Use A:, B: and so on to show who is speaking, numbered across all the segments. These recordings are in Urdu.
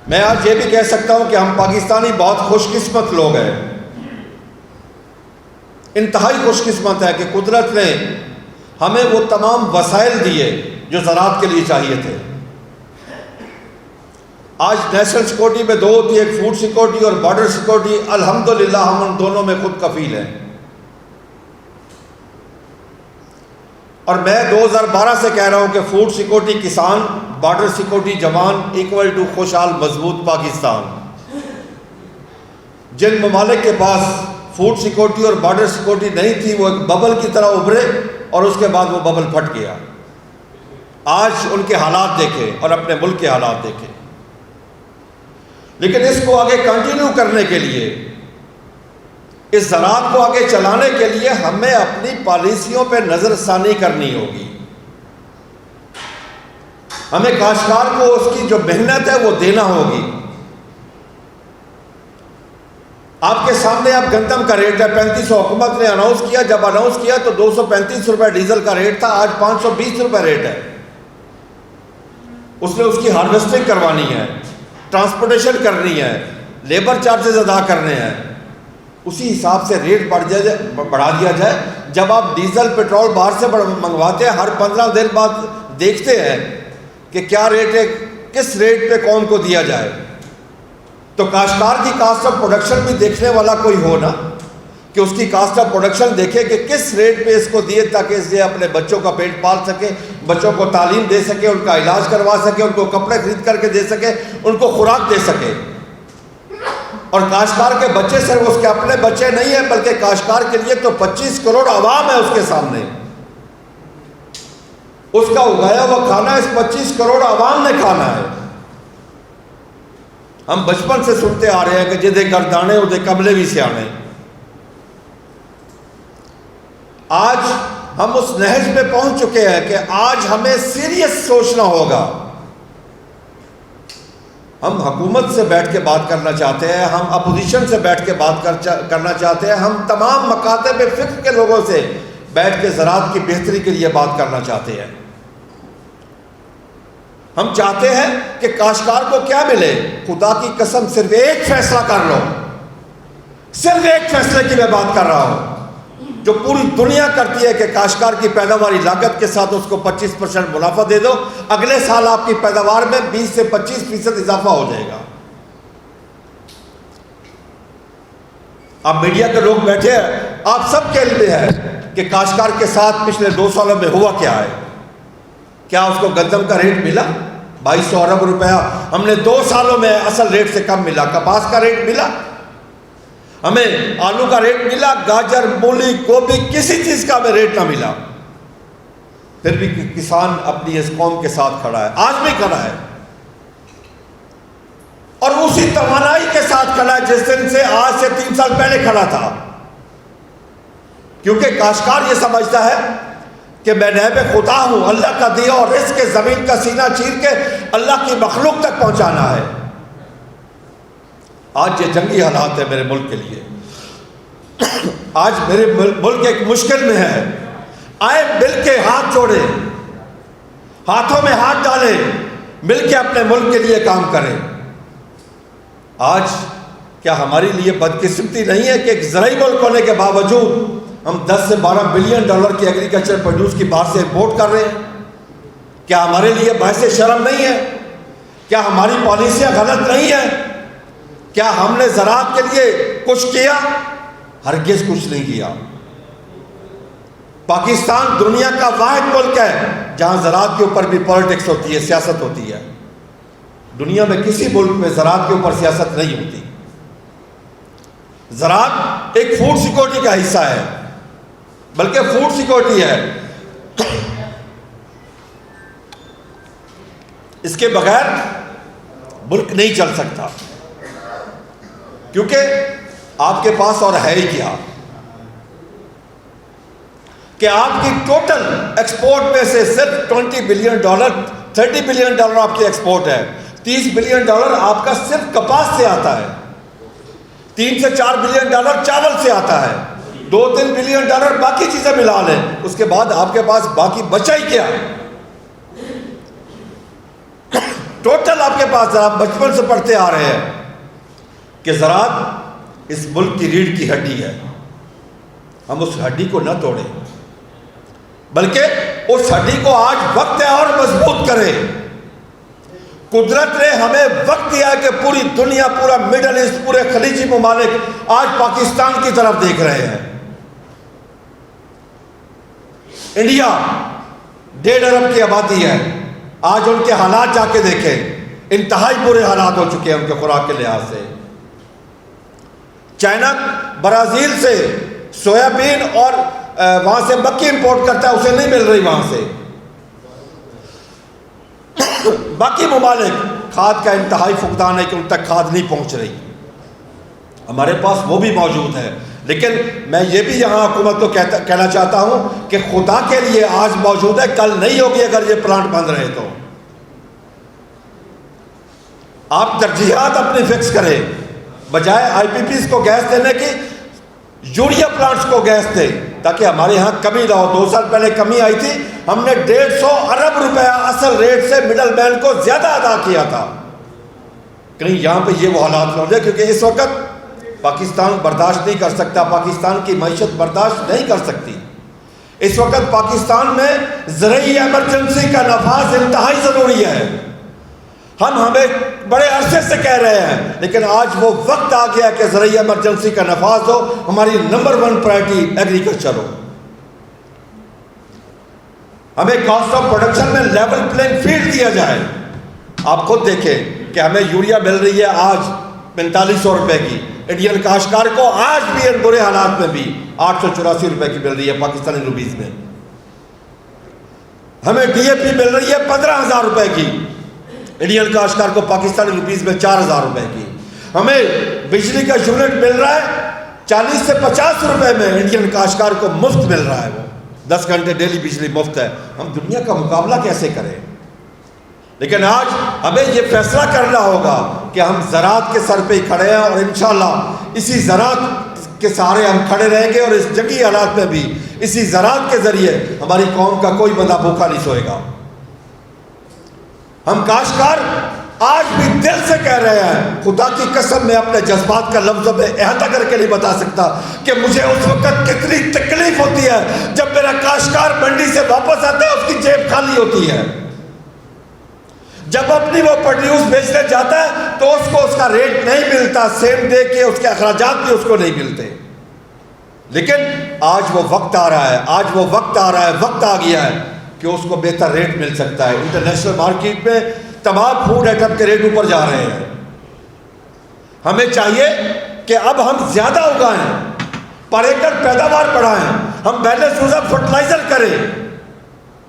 A: میں آج یہ بھی کہہ سکتا ہوں کہ ہم پاکستانی بہت خوش قسمت لوگ ہیں، انتہائی خوش قسمت ہے کہ قدرت نے ہمیں وہ تمام وسائل دیے جو زراعت کے لیے چاہیے تھے۔ آج نیشنل سیکورٹی میں دو ہوتی ہے، ایک فوڈ سیکورٹی اور بارڈر سیکورٹی۔ الحمدللہ ہم ان دونوں میں خود کفیل ہیں، اور میں 2012 سے کہہ رہا ہوں کہ فوڈ سیکورٹی کسان، بارڈر سیکورٹی جوان ایکول ٹو خوشحال مضبوط پاکستان۔ جن ممالک کے پاس فوڈ سیکورٹی اور بارڈر سیکورٹی نہیں تھی وہ ایک ببل کی طرح ابھرے اور اس کے بعد وہ ببل پھٹ گیا۔ آج ان کے حالات دیکھیں اور اپنے ملک کے حالات دیکھیں۔ لیکن اس کو آگے کنٹینیو کرنے کے لیے، اس زراعت کو آگے چلانے کے لیے ہمیں اپنی پالیسیوں پہ نظر ثانی کرنی ہوگی۔ ہمیں کاشتکار کو اس کی جو محنت ہے وہ دینا ہوگی۔ آپ کے سامنے اب گندم کا ریٹ ہے 3500، حکومت نے اناؤنس کیا، جب اناؤنس کیا تو 235 روپے ڈیزل کا ریٹ تھا، آج 520 روپے ریٹ ہے۔ اس نے اس کی ہارویسٹنگ کروانی ہے، ٹرانسپورٹیشن کرنی ہے، لیبر چارجز ادا کرنے ہیں، اسی حساب سے ریٹ بڑھا دیا جائے۔ جب آپ ڈیزل پیٹرول باہر سے منگواتے ہیں، ہر 15 دن بعد دیکھتے ہیں کہ کیا ریٹ ہے، کس ریٹ پہ کون کو دیا جائے، تو کاشتکار کی کاسٹ آف پروڈکشن بھی دیکھنے والا کوئی ہو نا، کہ اس کی کاسٹ آف پروڈکشن دیکھے کہ کس ریٹ پہ اس کو دیے تاکہ اس سے اپنے بچوں کا پیٹ پال سکے، بچوں کو تعلیم دے سکے، ان کا علاج کروا سکے، ان کو کپڑے خرید کر کے دے سکے، ان کو خوراک دے سکے۔ اور کاشتکار کے بچے صرف اس کے اپنے بچے نہیں ہیں، بلکہ کاشتکار کے لیے تو 25 کروڑ عوام ہے اس کے سامنے۔ اس کا اگایا ہوا کھانا اس 25 کروڑ عوام نے کھانا ہے۔ ہم بچپن سے سنتے آ رہے ہیں کہ جدے گردانے ادے کملے بھی سیانے۔ آج ہم اس نہج پہ پہنچ چکے ہیں کہ آج ہمیں سیریس سوچنا ہوگا۔ ہم حکومت سے بیٹھ کے بات کرنا چاہتے ہیں، ہم اپوزیشن سے بیٹھ کے بات کرنا چاہتے ہیں، ہم تمام مکاتب فکر کے لوگوں سے بیٹھ کے زراعت کی بہتری کے لیے بات کرنا چاہتے ہیں۔ ہم چاہتے ہیں کہ کاشتکار کو کیا ملے؟ خدا کی قسم صرف ایک فیصلہ کر لو، صرف ایک فیصلے کی میں بات کر رہا ہوں جو پوری دنیا کرتی ہے کہ کاشتکار کی پیداواری لاگت کے ساتھ اس کو 25% منافع دے دو، اگلے سال آپ کی پیداوار میں 20 سے 25% اضافہ ہو جائے گا۔ آپ میڈیا کے لوگ بیٹھے ہیں، آپ سب کے علم ہے کہ کاشتکار کے ساتھ پچھلے 2 سالوں میں ہوا کیا ہے۔ کیا اس کو گندم کا ریٹ ملا 2200 ارب روپیہ؟ ہم نے 2 سالوں میں اصل ریٹ سے کم ملا۔ کپاس کا ریٹ ملا، ہمیں آلو کا ریٹ ملا، گاجر، مولی، گوبھی، کسی چیز کا ہمیں ریٹ نہ ملا۔ پھر بھی کسان اپنی اس قوم کے ساتھ کھڑا ہے، آج بھی کھڑا ہے، اور اسی توانائی کے ساتھ کھڑا ہے جس دن سے آج سے 3 سال پہلے کھڑا تھا، کیونکہ کاشتکار یہ سمجھتا ہے کہ میں نائب خدا ہوں، اللہ کا دیا اور رزق کے زمین کا سینہ چیر کے اللہ کی مخلوق تک پہنچانا ہے۔ آج یہ جنگی حالات ہے میرے ملک کے لیے، آج میرے ملک ایک مشکل میں ہے۔ آئے مل کے ہاتھ جوڑے، ہاتھوں میں ہاتھ ڈالے، مل کے اپنے ملک کے لیے کام کریں۔ آج کیا ہمارے لیے بدقسمتی نہیں ہے کہ ایک زرعی ملک ہونے کے باوجود ہم 10 سے 12 بلین ڈالر کی ایگریکلچر پروڈیوس کی باہر سے امپورٹ کر رہے ہیں؟ کیا ہمارے لیے باعث شرم نہیں ہے؟ کیا ہماری پالیسیاں غلط نہیں ہیں؟ کیا ہم نے زراعت کے لیے کچھ کیا؟ ہرگز کچھ نہیں کیا۔ پاکستان دنیا کا واحد ملک ہے جہاں زراعت کے اوپر بھی پالیٹکس ہوتی ہے، سیاست ہوتی ہے۔ دنیا میں کسی ملک میں زراعت کے اوپر سیاست نہیں ہوتی۔ زراعت ایک فوڈ سیکورٹی کا حصہ ہے، بلکہ فوڈ سیکورٹی ہے، اس کے بغیر ملک نہیں چل سکتا، کیونکہ آپ کے پاس اور ہے ہی کیا کہ آپ کی ٹوٹل ایکسپورٹ میں سے صرف 20 بلین ڈالر 30 بلین ڈالر آپ کی ایکسپورٹ ہے، 30 بلین ڈالر آپ کا صرف کپاس سے آتا ہے، 3 سے 4 بلین ڈالر چاول سے آتا ہے، 2-3 بلین ڈالر باقی چیزیں ملا لیں، اس کے بعد آپ کے پاس باقی بچا ہی کیا؟ ٹوٹل آپ کے پاس آپ بچپن سے پڑھتے آ رہے ہیں کہ زراعت اس ملک کی ریڑھ کی ہڈی ہے. ہم اس ہڈی کو نہ توڑیں بلکہ اس ہڈی کو آج وقت ہے اور مضبوط کریں. قدرت نے ہمیں وقت دیا کہ پوری دنیا، پورا مڈل ایسٹ، پورے خلیجی ممالک آج پاکستان کی طرف دیکھ رہے ہیں. انڈیا 1.5 ارب کی آبادی ہے. آج ان کے حالات جا کے دیکھیں، انتہائی برے حالات ہو چکے ہیں ان کے خوراک کے لحاظ سے. چائنا برازیل سے سویابین اور وہاں سے مکئی امپورٹ کرتا ہے، اسے نہیں مل رہی وہاں سے. باقی ممالک کھاد کا انتہائی فقدان ہے کہ ان تک کھاد نہیں پہنچ رہی. ہمارے پاس وہ بھی موجود ہے، لیکن میں یہ بھی یہاں حکومت کو کہنا چاہتا ہوں کہ خدا کے لیے آج موجود ہے، کل نہیں ہوگی اگر یہ پلانٹ بند رہے تو. آپ ترجیحات اپنی فکس کریں، بجائے آئی پی پیز کو گیس دینے کی یوریا پلانٹس کو گیس دے تاکہ ہمارے یہاں کمی نہ ہو. 2 سال پہلے کمی آئی تھی، ہم نے 150 ارب روپیہ اصل ریٹ سے مڈل مین کو زیادہ ادا کیا تھا. کہیں یہاں پہ یہ وہ حالات نہ ہو جائے، کیونکہ اس وقت پاکستان برداشت نہیں کر سکتا، پاکستان کی معیشت برداشت نہیں کر سکتی. اس وقت پاکستان میں زرعی ایمرجنسی کا نفاذ انتہائی ضروری ہے. ہمیں بڑے عرصے سے کہہ رہے ہیں، لیکن آج وہ وقت آ گیا کہ زرعی ایمرجنسی کا نفاذ ہو. ہماری نمبر 1 پرائرٹی ایگریکلچر ہو. ہمیں کاسٹ آف پروڈکشن میں لیول پلینگ فیلڈ دیا جائے. آپ خود دیکھیں کہ ہمیں یوریا مل رہی ہے آج 4500 روپے کی. انڈین کاشتکار کو آج بھی ان برے حالات میں بھی 884 روپے کی مل رہی ہے پاکستانی روپیز میں. ہمیں ڈی اے پی مل رہی ہے 15,000 روپے کی، انڈین کاشتکار کو پاکستانی روپیز میں 4,000 روپے کی. ہمیں بجلی کا یونٹ مل رہا ہے 40 سے 50 روپے میں، انڈین کاشتکار کو مفت مل رہا ہے. وہ 10 گھنٹے ڈیلی بجلی مفت ہے. ہم دنیا کا مقابلہ کیسے کریں؟ لیکن آج ہمیں یہ فیصلہ کرنا ہوگا کہ ہم زراعت کے سر پہ ہی کھڑے ہیں، اور انشاءاللہ اسی زراعت کے سہارے ہم کھڑے رہیں گے، اور اس جنگی حالات میں بھی اسی زراعت کے ذریعے ہماری قوم کا کوئی بندہ بھوکا نہیں سوئے گا. ہم کاشتکار آج بھی دل سے کہہ رہے ہیں، خدا کی قسم میں اپنے جذبات کا لفظوں میں احاطہ کر کے نہیں بتا سکتا کہ مجھے اس وقت کتنی تکلیف ہوتی ہے جب میرا کاشتکار منڈی سے واپس آتا ہے، اس کی جیب خالی ہوتی ہے. جب اپنی وہ پروڈیوس بیچنے جاتا ہے تو اس کو اس کا ریٹ نہیں ملتا، سیم ڈے کے اس کے اخراجات بھی اس کو نہیں ملتے. لیکن آج وہ وقت آ رہا ہے، آج وہ وقت آ رہا ہے، وقت آ گیا ہے کہ اس کو بہتر ریٹ مل سکتا ہے. انٹرنیشنل مارکیٹ میں تمام فوڈ آئٹم کے ریٹ اوپر جا رہے ہیں. ہمیں چاہیے کہ اب ہم زیادہ اگائیں، پر ایکڑ پیداوار بڑھائیں، ہم بیلنس یوز آف فرٹیلائزر کریں.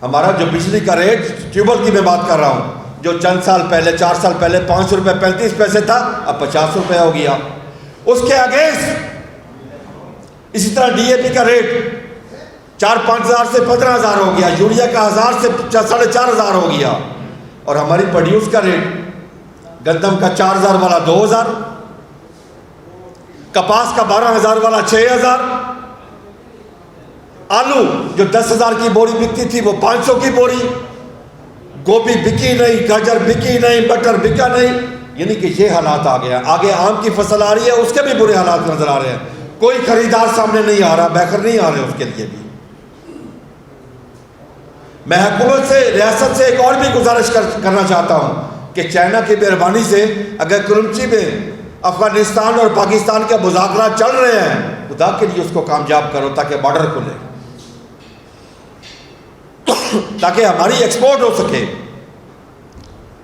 A: ہمارا جو بجلی کا ریٹ، ٹیوبل کی میں بات کر رہا ہوں، جو چند سال پہلے 4 سال پہلے 5 روپے 35 پیسے تھا، اب 50 روپے ہو گیا. اس کے اگینسٹ اسی طرح ڈی اے پی کا ریٹ 4-5 ہزار سے 15,000 ہو گیا، یوریا کا 1000 سے 4,500 ہو گیا، اور ہماری پروڈیوس کا ریٹ گندم کا 4,000 والا 2,000، کپاس کا 12,000 والا 6,000، آلو جو 10,000 کی بوری بکتی تھی وہ 500 کی بوری، گوبھی بکی نہیں، گاجر بکی نہیں، بٹر بکا نہیں. یعنی کہ یہ حالات آ گیا. آگے آم کی فصل آ رہی ہے، اس کے بھی برے حالات نظر آ رہے ہیں. کوئی خریدار سامنے نہیں آ رہا، بیکر نہیں آ رہے اس کے لیے بھی. میں حکومت سے، ریاست سے ایک اور بھی گزارش کرنا چاہتا ہوں کہ چائنا کی مہربانی سے اگر کرنچی میں افغانستان اور پاکستان کے مذاکرات چل رہے ہیں، خدا کے لیے اس کو کامیاب کرو تاکہ بارڈر کھلے، تاکہ ہماری ایکسپورٹ ہو سکے.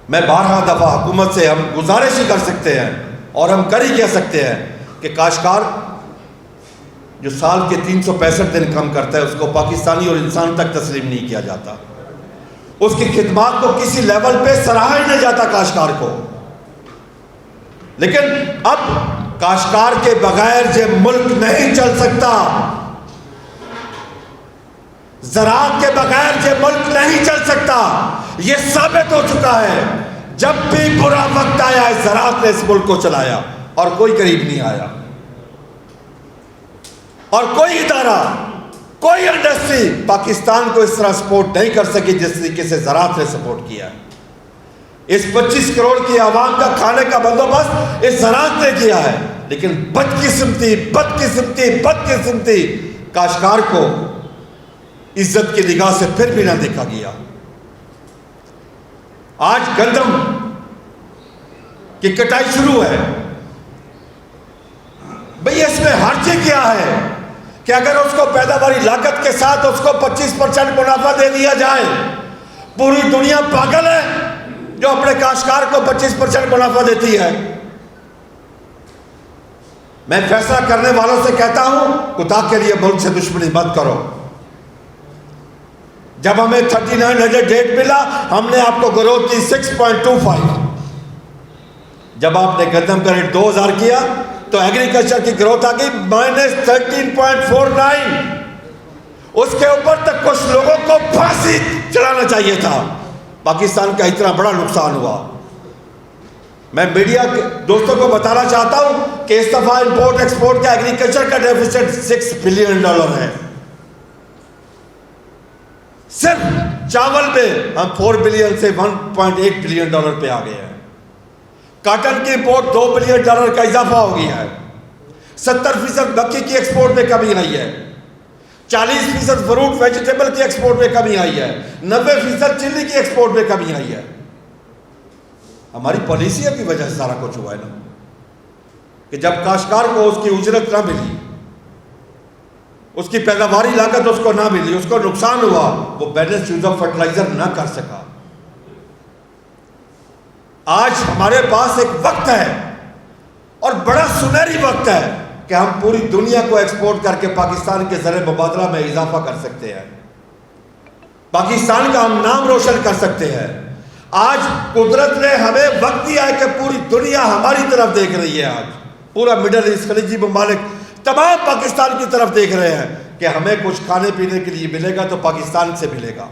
A: میں 12 دفعہ حکومت سے ہم گزارش ہی کر سکتے ہیں اور ہم کر ہی کہہ سکتے ہیں کہ کاشتکار جو سال کے 365 دن کام کرتا ہے، اس کو پاکستانی اور انسان تک تسلیم نہیں کیا جاتا. اس کی خدمات کو کسی لیول پہ سراہا ہی نہیں جاتا کاشتکار کو. لیکن اب کاشتکار کے بغیر یہ ملک نہیں چل سکتا، زراعت کے بغیر یہ ملک نہیں چل سکتا. یہ ثابت ہو چکا ہے. جب بھی برا وقت آیا ہے، زراعت نے اس ملک کو چلایا اور کوئی قریب نہیں آیا. اور کوئی ادارہ، کوئی انڈسٹری پاکستان کو اس طرح سپورٹ نہیں کر سکی جس طریقے سے زراعت نے سپورٹ کیا. اس 25 کروڑ کی عوام کا کھانے کا بندوبست اس زراعت نے کیا ہے، لیکن بدقسمتی کاشتکار کو عزت کی نگاہ سے پھر بھی نہ دیکھا گیا۔ آج گندم کی کٹائی شروع ہے، بھئی اس میں حرج کیا ہے کہ اگر اس کو پیداواری لاگت کے ساتھ اس کو 25% منافع دے دیا جائے؟ پوری دنیا پاگل ہے جو اپنے کاشتکار کو 25% منافع دیتی ہے۔ میں فیصلہ کرنے والوں سے کہتا ہوں، خدا کے لیے ملک سے دشمنی مت کرو۔ جب ہمیں 3908 ملا، ہم نے آپ کو گروتھ دی 6.25۔ جب آپ نے گندم کا ریٹ 2000 کیا تو ایگریکلچر کی گروتھ آ گئی -13.49۔ اس کے اوپر تک کچھ لوگوں کو پھانسی چلانا چاہیے تھا۔ پاکستان کا اتنا بڑا نقصان ہوا۔ میں میڈیا کے دوستوں کو بتانا چاہتا ہوں کہ اس دفعہ امپورٹ ایکسپورٹ کا ایگریکلچر کا ڈیفیسٹ $6 بلین ہے۔ صرف چاول میں ہم 4 بلین سے $1.8 بلین پہ آ گئے ہیں۔ کاٹن کی امپورٹ $2 بلین کا اضافہ ہو گیا ہے۔ 70% مکئی کی ایکسپورٹ میں کمی آئی ہے۔ 40% فروٹ ویجیٹیبل کی ایکسپورٹ میں کمی آئی ہے۔ 90% چلی کی ایکسپورٹ میں کمی آئی ہے۔ ہماری پالیسیوں کی وجہ سے سارا کچھ ہوا ہے نا، کہ جب کاشتکار کو اس کی اجرت نہ ملی، اس کی پیداواری لاگت اس کو نہ ملی، اس کو نقصان ہوا، وہ بیلنس یوز آف فرٹیلائزر نہ کر سکا۔ آج ہمارے پاس ایک وقت ہے اور بڑا سنہری وقت ہے کہ ہم پوری دنیا کو ایکسپورٹ کر کے پاکستان کے زر مبادلہ میں اضافہ کر سکتے ہیں، پاکستان کا ہم نام روشن کر سکتے ہیں۔ آج قدرت نے ہمیں وقت دیا ہے کہ پوری دنیا ہماری طرف دیکھ رہی ہے۔ آج پورا مڈل ایسٹ، خلیجی ممالک تمام پاکستان کی طرف دیکھ رہے ہیں کہ ہمیں کچھ کھانے پینے کے لیے ملے گا تو پاکستان سے ملے گا،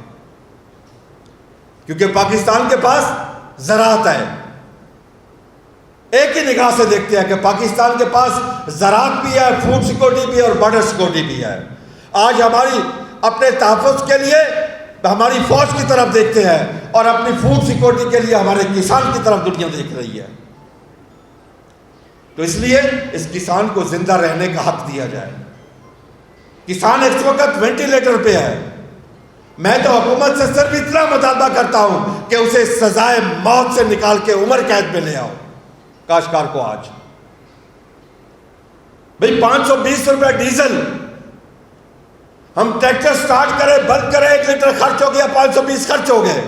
A: کیونکہ پاکستان کے پاس زراعت ہے۔ ایک ہی نگاہ سے دیکھتے ہیں کہ پاکستان کے پاس زراعت بھی ہے، فوڈ سیکورٹی بھی ہے اور بارڈر سیکورٹی بھی ہے۔ آج ہماری اپنے تحفظ کے لیے ہماری فوج کی طرف دیکھتے ہیں اور اپنی فوڈ سیکورٹی کے لیے ہمارے کسان کی طرف دنیا دیکھ رہی ہے۔ تو اس لیے اس کسان کو زندہ رہنے کا حق دیا جائے۔ کسان اس وقت وینٹیلیٹر پہ ہے۔ میں تو حکومت سے صرف اتنا مطالبہ کرتا ہوں کہ اسے سزائے موت سے نکال کے عمر قید میں لے آؤ کاشتکار کو۔ آج بھئی 520 روپے ڈیزل، ہم ٹریکٹر سٹارٹ کرے بند کرے 1 لیٹر خرچ ہو گیا، 520 خرچ ہو گئے۔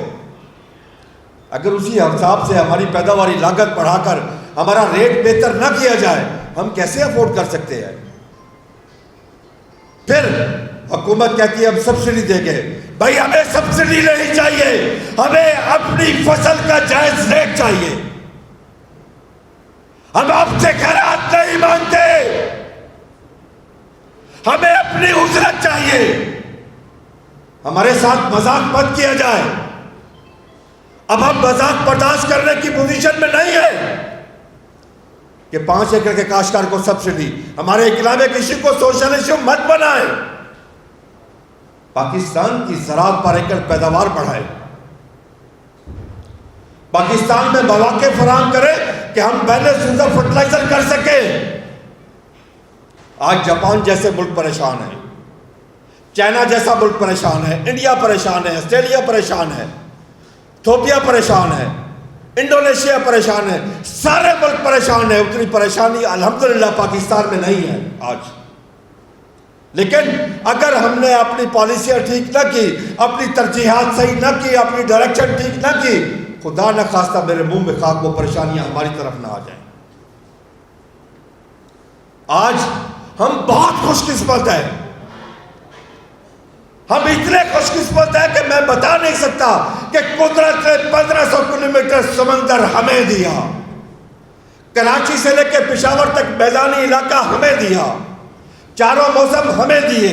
A: اگر اسی حساب سے ہماری پیداواری لاگت بڑھا کر ہمارا ریٹ بہتر نہ کیا جائے، ہم کیسے افورڈ کر سکتے ہیں؟ پھر حکومت کہتی ہے ہم سبسڈی دیں گے۔ بھائی ہمیں سبسڈی نہیں چاہیے، ہمیں اپنی فصل کا جائز ریٹ چاہیے۔ ہم آپ سے خیرات نہیں مانگتے، ہمیں اپنی اجرت چاہیے۔ ہمارے ساتھ مذاق مت کیا جائے۔ اب ہم مذاق برداشت کرنے کی پوزیشن میں نہیں ہے کہ 5 ایکڑ کے کاشتکار کو سبسڈی۔ ہمارے اکلامیہ کشی کو سوشل ایشو مت بنائے۔ پاکستان کی زراعت پر ایکڑ پیداوار بڑھائے، پاکستان میں مواقع فراہم کرے کہ ہم بیلنس یوز آف فرٹیلائزر کر سکیں۔ آج جاپان جیسے ملک پریشان ہے، چائنا جیسا ملک پریشان ہے، انڈیا پریشان ہے، آسٹریلیا پریشان ہے، ایتھوپیا پریشان ہے، انڈونیشیا پریشان ہے، سارے ملک پریشان ہیں۔ اتنی پریشانی الحمدللہ پاکستان میں نہیں ہے آج۔ لیکن اگر ہم نے اپنی پالیسیاں ٹھیک نہ کی، اپنی ترجیحات صحیح نہ کی، اپنی ڈائریکشن ٹھیک نہ کی، خدا نہ خواستہ میرے منہ میں خاک وہ پریشانیاں ہماری طرف نہ آ جائیں۔ آج ہم بہت خوش قسمت ہیں، ہم اتنے خوش قسمت ہیں کہ میں بتا نہیں سکتا کہ قدرت نے 1500 کلومیٹر سمندر ہمیں دیا، کراچی سے لے کے پشاور تک میدانی علاقہ ہمیں دیا، چاروں موسم ہمیں دیے،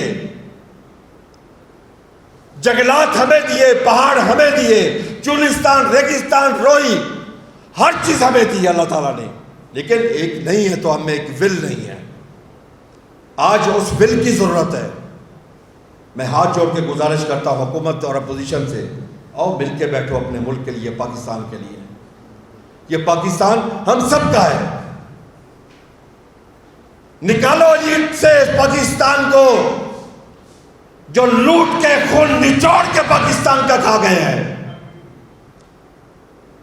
A: جنگلات ہمیں دیے، پہاڑ ہمیں دیے، چولستان، ریگستان، روئی، ہر چیز ہمیں دی اللہ تعالیٰ نے۔ لیکن ایک نہیں ہے تو ہمیں ایک ول نہیں ہے۔ آج اس ول کی ضرورت ہے۔ میں ہاتھ جوڑ کے گزارش کرتا ہوں حکومت اور اپوزیشن سے، آؤ مل کے بیٹھو اپنے ملک کے لیے، پاکستان کے لیے۔ یہ پاکستان ہم سب کا ہے. نکالو ایلیٹ سے اس پاکستان کو جو لوٹ کے خون نچوڑ کے پاکستان کا کھا گئے ہیں.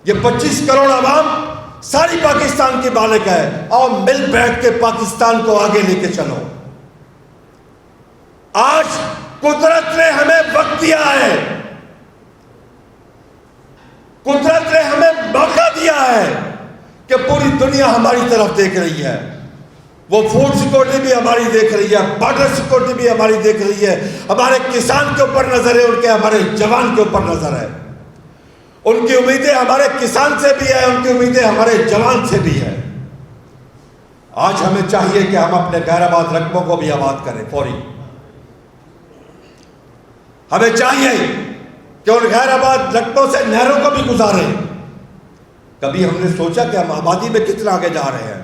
A: یہ 25 کروڑ عوام ساری پاکستان کی مالک ہے. اور مل بیٹھ کے پاکستان کو آگے لے کے چلو. آج قدرت نے ہمیں وقت دیا ہے, قدرت نے ہمیں موقع دیا ہے کہ پوری دنیا ہماری طرف دیکھ رہی ہے. وہ فوڈ سیکورٹی بھی ہماری دیکھ رہی ہے, بارڈر سیکورٹی بھی ہماری دیکھ رہی ہے. ہمارے کسان کے اوپر نظر ہے, ان کے ہمارے جوان کے اوپر نظر ہے. ان کی امیدیں ہمارے کسان سے بھی ہے, ان کی امیدیں ہمارے جوان سے بھی ہے. آج ہمیں چاہیے کہ ہم اپنے غیر آباد رقبوں کو بھی آباد کریں فوری. ہمیں چاہیے کہ ان غیر آباد رقبوں سے نہروں کو بھی گزاریں. کبھی ہم نے سوچا کہ ہم آبادی میں کتنا آگے جا رہے ہیں؟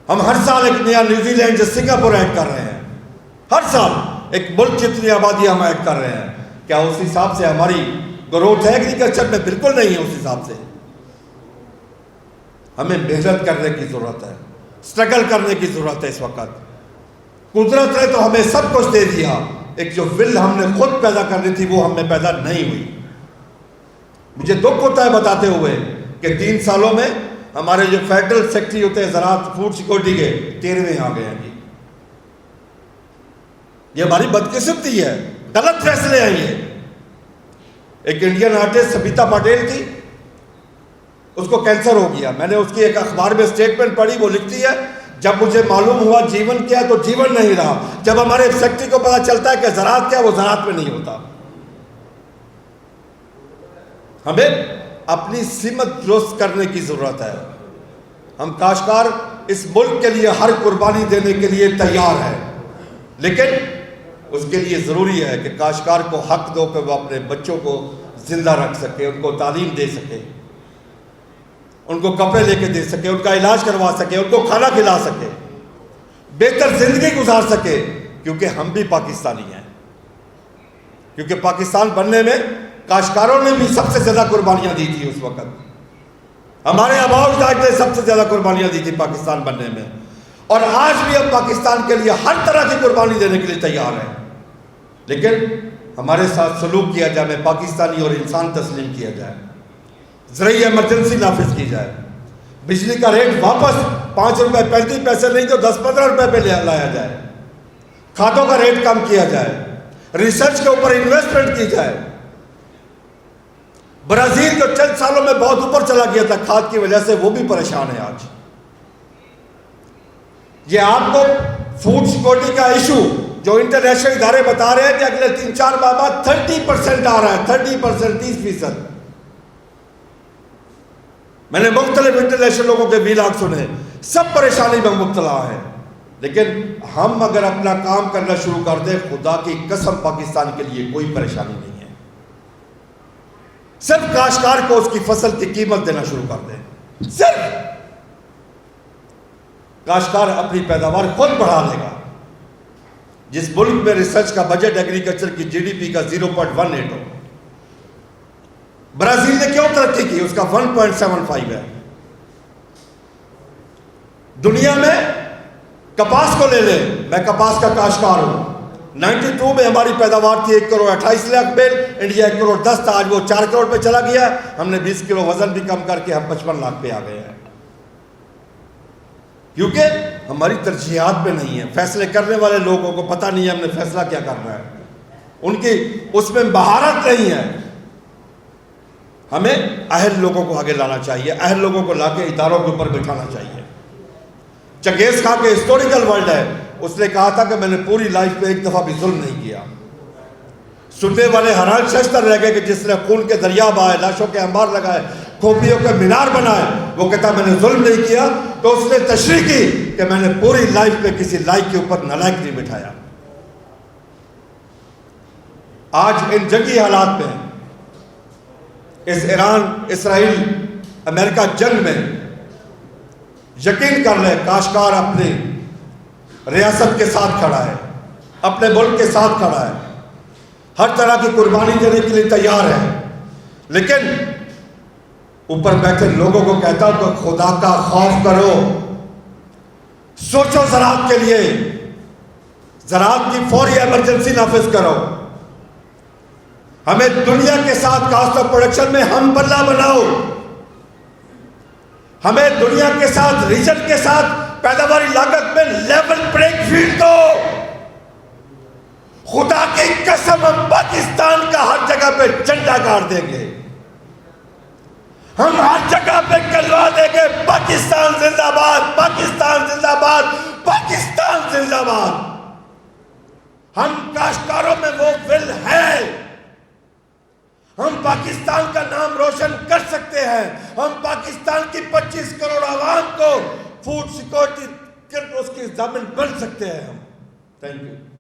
A: ہم ہر سال ایک نیا نیوزی لینڈ یا سنگاپور ایڈ کر رہے ہیں. ہر سال ایک ملک جتنی آبادی ہم ایڈ کر رہے ہیں. کیا اس حساب سے ہماری گروتھ ہے ایگریکلچر میں؟ بالکل نہیں ہے. اس حساب سے ہمیں محنت کرنے کی ضرورت ہے, اسٹرگل کرنے کی ضرورت ہے. اس وقت قدرت نے تو ہمیں سب کچھ دے دیا, ایک جو ول ہم نے خود پیدا کرنی تھی وہ ہم میں پیدا نہیں ہوئی. مجھے دکھ ہوتا ہے بتاتے ہوئے کہ 3 سالوں میں ہمارے جو فیڈرل سیکٹری ہوتے ہیں زراعت فوڈ سیکورٹی کے 13ویں آ گئے ہیں جی. یہ ہماری بدقسمتی ہے, غلط فیصلے ہیں یہ. ایک انڈین آرٹسٹ سبیتا پٹیل تھی, اس کو کینسر ہو گیا. میں نے اس کی ایک اخبار میں سٹیٹمنٹ پڑھی, وہ لکھتی ہے جب مجھے معلوم ہوا جیون کیا تو جیون نہیں رہا. جب ہمارے سیکٹری کو پتا چلتا ہے کہ زراعت کیا, وہ زراعت میں نہیں ہوتا. ہمیں اپنی سمت درست کرنے کی ضرورت ہے. ہم کاشتکار اس ملک کے لیے ہر قربانی دینے کے لیے تیار ہیں, لیکن اس کے لیے ضروری ہے کہ کاشتکار کو حق دو کہ وہ اپنے بچوں کو زندہ رکھ سکے, ان کو تعلیم دے سکے, ان کو کپڑے لے کے دے سکے, ان کا علاج کروا سکے, ان کو کھانا کھلا سکے, بہتر زندگی گزار سکے. کیونکہ ہم بھی پاکستانی ہیں. کیونکہ پاکستان بننے میں کاشتکاروں نے بھی سب سے زیادہ قربانیاں دی تھی. اس وقت ہمارے آباء و اجداد نے سب سے زیادہ قربانیاں دی تھی پاکستان بننے میں, اور آج بھی ہم پاکستان کے لیے ہر طرح کی قربانی دینے کے لیے تیار ہیں. لیکن ہمارے ساتھ سلوک کیا جائے, ہمیں پاکستانی اور انسان تسلیم کیا جائے, زرعی ایمرجنسی نافذ کی جائے, بجلی کا ریٹ واپس 5 روپے 35 پیسے نہیں تو 10-15 روپے پہ لایا جائے, کھادوں کا ریٹ کم کیا جائے, ریسرچ کے اوپر انویسٹمنٹ کی جائے. برازیل جو چند سالوں میں بہت اوپر چلا گیا تھا کھاد کی وجہ سے, وہ بھی پریشان ہے آج. یہ آپ کو فوڈ سیکورٹی کا ایشو جو انٹرنیشنل ادارے بتا رہے ہیں کہ اگلے 3-4 ماہ بعد 30% آ رہا ہے, 30%, 30%. میں نے مختلف انٹرنیشنل لوگوں کے ویلاگ سنے, سب پریشانی میں مبتلا ہیں. لیکن ہم اگر اپنا کام کرنا شروع کر دیں, خدا کی قسم پاکستان کے لیے کوئی پریشانی نہیں ہے. صرف کاشتکار کو اس کی فصل کی قیمت دینا شروع کر دیں. صرف کاشتکار اپنی پیداوار خود بڑھا لے گا. جس ملک میں ریسرچ کا بجٹ ایگریکلچر کی GDP کا 0.18 ہو, برازیل نے کیوں ترقی کی؟ اس کا 1.75 ہے. دنیا میں کپاس کو لے لیں, میں کپاس کا کاشتکار ہوں. 92 میں ہماری پیداوار تھی 1,28,00,000 بیل, انڈیا 1,10,00,000 تھا, آج وہ 4 کروڑ پہ چلا گیا. ہم نے 20 کلو وزن بھی کم کر کے ہم 55 لاکھ پہ آ گئے ہیں. کیونکہ ہماری ترجیحات میں نہیں ہے. فیصلے کرنے والے لوگوں کو پتہ نہیں ہے ہم نے فیصلہ کیا کرنا ہے, ان کی اس میں مہارت نہیں ہے. ہمیں اہل لوگوں کو آگے لانا چاہیے, اہل لوگوں کو لا کے اداروں کے اوپر بٹھانا چاہیے. چنگیز خان کے ہسٹوریکل ورلڈ ہے, اس نے کہا تھا کہ میں نے پوری لائف میں ایک دفعہ بھی ظلم نہیں کیا. سننے والے حیران ششتر رہ گئے کہ جس نے خون کے دریا بہائے, لاشوں کے انبار لگائے, کھوپڑیوں کے مینار بنائے, وہ کہتا میں نے ظلم نہیں کیا. تو اس نے تشریح کی کہ میں نے پوری لائف میں کسی لائق کے اوپر نالائق نہیں بٹھایا. آج ان جنگی حالات میں, اس ایران اسرائیل امریکہ جنگ میں, یقین کر لیں کاشتکار اپنی ریاست کے ساتھ کھڑا ہے, اپنے ملک کے ساتھ کھڑا ہے, ہر طرح کی قربانی دینے کے لیے تیار ہے. لیکن اوپر بیٹھے لوگوں کو کہتا ہوں کہ خدا کا خوف کرو، سوچو زراعت کے لیے، زراعت کی فوری ایمرجنسی نافذ کرو، ہمیں دنیا کے ساتھ کاسٹ آف پروڈکشن میں ہم پلہ بناؤ، ہمیں دنیا کے ساتھ، ریجن کے ساتھ پیداواری لاگت میں لیول پلینگ فیلڈ دو۔ خدا کی قسم ہم پاکستان کا ہر جگہ پہ جھنڈا گاڑ دیں گے، ہم ہر جگہ پہ کلوا دیں گے پاکستان زندہ باد، پاکستان زندہ باد، پاکستان زندہ باد۔ ہم کاشتکاروں میں وہ ول ہے، ہم پاکستان کا نام روشن کر سکتے ہیں، ہم پاکستان کی 25 کروڑ عوام کو فوڈ سیکورٹی اس کی ضامن بن سکتے ہیں ہم۔ Thank you.